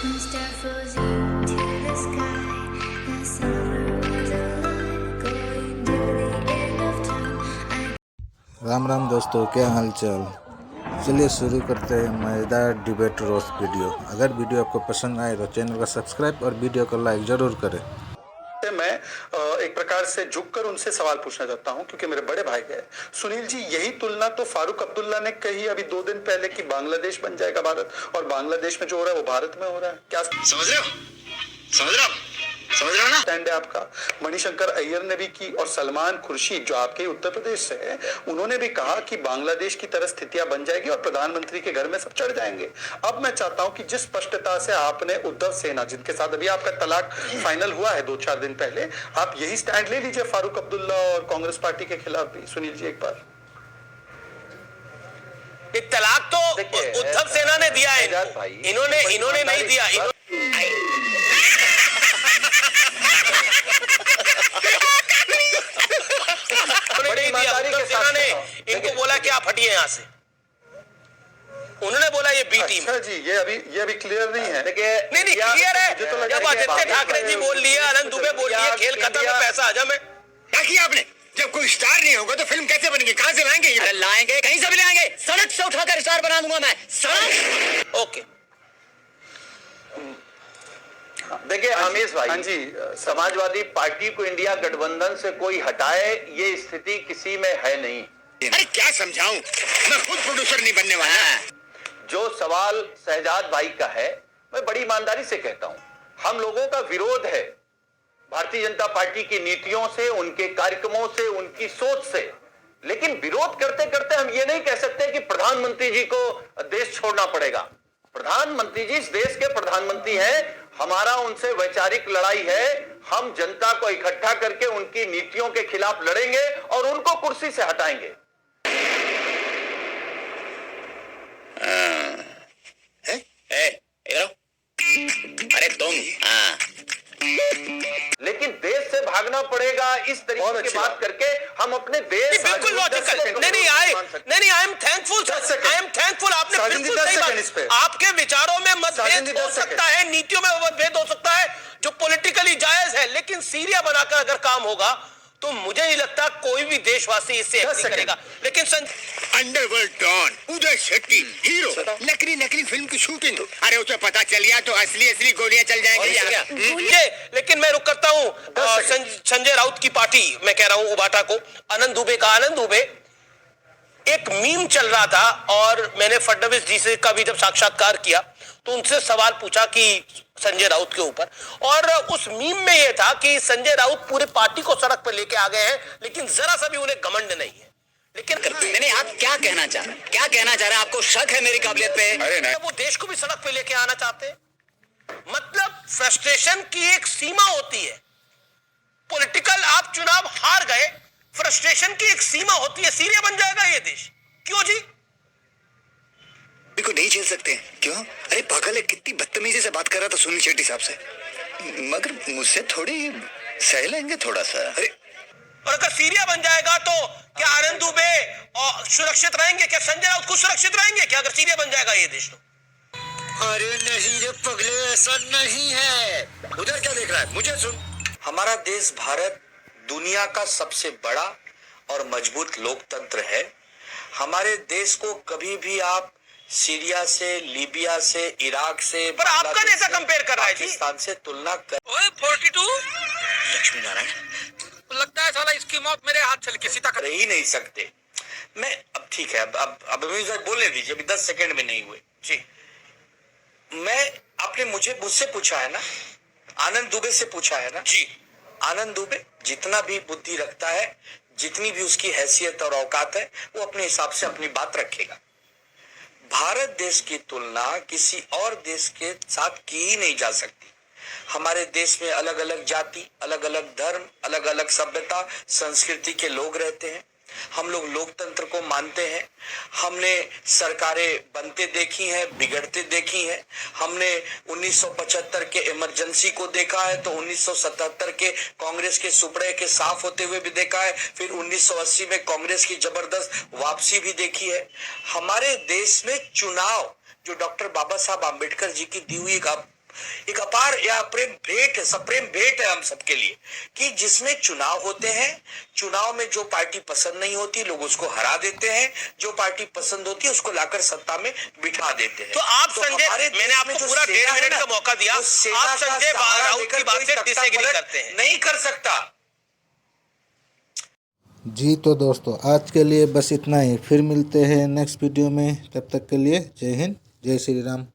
Star flows into the sky. The summer was alive, going to the end of time. Ram Ram दोस्तों, क्या हाल चाल। चलिए शुरू करते हैं मज़ेदार डिबेट रोस्ट वीडियो। अगर वीडियो आपको पसंद आए तो चैनल को सब्सक्राइब और वीडियो को लाइक ज़रूर करें। मैं एक प्रकार से झुककर उनसे सवाल पूछना चाहता हूं, क्योंकि मेरे बड़े भाई है। सुनील जी, यही तुलना तो फारूक अब्दुल्ला ने कही अभी 2 दिन पहले कि बांग्लादेश बन जाएगा भारत, और बांग्लादेश में जो हो रहा है वो भारत में हो रहा है। क्या समझ रहे हो? समझ रहे हो? समझ रहे हो ना? स्टैंड है आपका। मणिशंकर अय्यर ने भी की, और सलमान खुर्शीद जो आपके उत्तर प्रदेश से है, उन्होंने भी कहा कि बांग्लादेश की तरह स्थितियां बन जाएगी और प्रधानमंत्री के घर में सब चढ़ जाएंगे। अब मैं चाहता हूं कि जिस स्पष्टता से आपने उद्धव सेना, जिनके साथ अभी आपका तलाक फाइनल हुआ है 2-4 दिन पहले, आप यही स्टैंड ले लीजिए फारूक अब्दुल्ला और कांग्रेस पार्टी के खिलाफ भी। सुनील जी, एक बार तलाक तो उद्धव सेना ने दिया है, इन्होंने नहीं दिया। उद्धव सेना ने इनको बोला कि आप हटिए यहाँ से। उन्होंने बोला ये बी टीम। अच्छा जी, ये अभी क्लियर नहीं है। नहीं क्लियर है। जब आदित्य ठाकरे जी बोल लिए, आनंद दुबे बोल लिए, खेल खत्म है, पैसा हजम है। क्या किया आपने? जब कोई स्टार नहीं होगा तो फिल्म कैसे बनेगी? कहां से लाएंगे? अरे लाएंगे, कहीं से भी लाएंगे। सड़क से उठाकर स्टार बना दूंगा मैं। सड़क। ओके, देखिए अमीश भाई, हाँ जी, समाजवादी पार्टी को इंडिया गठबंधन से कोई हटाए, ये स्थिति किसी में है नहीं। अरे क्या समझाऊं, मैं खुद प्रोड्यूसर नहीं बनने वाला। जो सवाल शहजाद भाई का है, मैं बड़ी ईमानदारी से कहता हूं, हम लोगों का विरोध है भारतीय जनता पार्टी की नीतियों से, उनके कार्यक्रमों से, उनकी सोच से। लेकिन विरोध करते करते हम ये नहीं कह सकते कि प्रधानमंत्री जी को देश छोड़ना पड़ेगा। प्रधानमंत्री जी इस देश के प्रधानमंत्री हैं, हमारा उनसे वैचारिक लड़ाई है। हम जनता को इकट्ठा करके उनकी नीतियों के खिलाफ लड़ेंगे और उनको कुर्सी से हटाएंगे। अरे तुम लेकिन देश से भागना पड़ेगा इस तरीके की बात करके हम अपने देश बिल्कुल लॉजिकल। नहीं आई एम थैंकफुल। आपने बिल्कुल सही बात। आपके विचारों में मतभेद हो सकता है, नीतियों में मतभेद हो सकता है, जो पॉलिटिकली जायज है, लेकिन सीरिया बनाकर अगर काम होगा तो मुझे नहीं लगता कोई भी देशवासी इससे एग्री करेगा। लेकिन अंडरवर्ल्ड डॉन उदय शेट्टी हीरो, नकली फिल्म की शूटिंग। अरे उसे पता चल गया तो असली गोलियां चल जाएंगी। लेकिन मैं रुक करता हूं संजय राउत की पार्टी, मैं कह रहा हूं उबाटा को, आनंद दुबे एक मीम चल रहा था, और मैंने फडणवीस जी से का भी जब साक्षात्कार किया तो उनसे सवाल पूछा कि संजय राउत के ऊपर, और उस मीम में यह था कि संजय राउत पूरे पार्टी को सड़क पर लेके आ गए हैं, लेकिन जरा सा भी उन्हें घमंड नहीं है। लेकिन नहीं, आप क्या कहना चाह रहे हैं? आपको शक है मेरी काबिलियत पे? अरे नहीं, वो देश को भी सड़क पे लेके आना चाहते हैं। मतलब फ्रस्ट्रेशन की एक सीमा होती है। पॉलिटिकल आप चुनाव हार गए, फ्रस्ट्रेशन की एक सीमा होती है। सीरिया बन जाएगा ये देश। क्यों जी? को नहीं झेल सकते? क्यों? अरे पागल है, कितनी बदतमीजी से बात कर रहा था सुनील शेट्टी साहब से। मगर मुझसे थोड़ी सह लेंगे थोड़ा सा। अरे और अगर सीरिया बन जाएगा तो क्या आनंद दुबे और सुरक्षित रहेंगे? क्या संजय राउत खुद सुरक्षित रहेंगे क्या अगर सीरिया बन जाएगा ये देश? तो अरे नहीं रे पगले, ऐसा नहीं है। उधर क्या देख रहा है? मुझे सुन। हमारा देश भारत दुनिया का सबसे बड़ा और मजबूत लोकतंत्र है। हमारे देश को कभी भी आप सीरिया से, लीबिया से, इराक से, पर आपका नेता कंपेयर कर रहा है पाकिस्तान से तुलना कर। ओए 42 लक्ष्मी नारायण, लगता है साला इसकी मौत मेरे हाथ चल के सीता कर ही नहीं सकते। मैं अब ठीक है, अब मुझे बोलने दीजिए, अभी 10 सेकंड में नहीं हुए जी। आपने मुझसे पूछा है ना, आनंद दुबे से पूछा है ना जी। आनंद दुबे जितना भी बुद्धि रखता है, जितनी भी उसकी हैसियत और औकात है, वो अपने हिसाब से अपनी बात रखेगा। भारत देश की तुलना किसी और देश के साथ की ही नहीं जा सकती। हमारे देश में अलग अलग जाति, अलग अलग धर्म, अलग अलग सभ्यता, संस्कृति के लोग रहते हैं। हम लोग लोकतंत्र को मानते हैं। हमने सरकारें बनते देखी हैं, बिगड़ते देखी हैं। हमने 1975 के इमरजेंसी को देखा है, तो 1977 के कांग्रेस के सुपड़े के साफ होते हुए भी देखा है। फिर 1980 में कांग्रेस की जबरदस्त वापसी भी देखी है। हमारे देश में चुनाव जो डॉक्टर बाबा साहब आम्बेडकर जी की दी हुई एक अपार या प्रेम भेंट सप्रेम भेंट है हम सबके लिए कि जिसमें चुनाव होते हैं, चुनाव में जो पार्टी पसंद नहीं होती लोग उसको हरा देते हैं, जो पार्टी पसंद होती है उसको लाकर सत्ता में बिठा देते हैं। तो आप संजय, मैंने आपको पूरा 1.5 मिनट का मौका दिया, आप संजय राउत की बात से डिसएग्री करते हैं? नहीं कर सकता। जी तो दोस्तों आज के लिए बस इतना ही, फिर मिलते हैं नेक्स्ट वीडियो में। तब तक के लिए जय हिंद, जय श्री राम।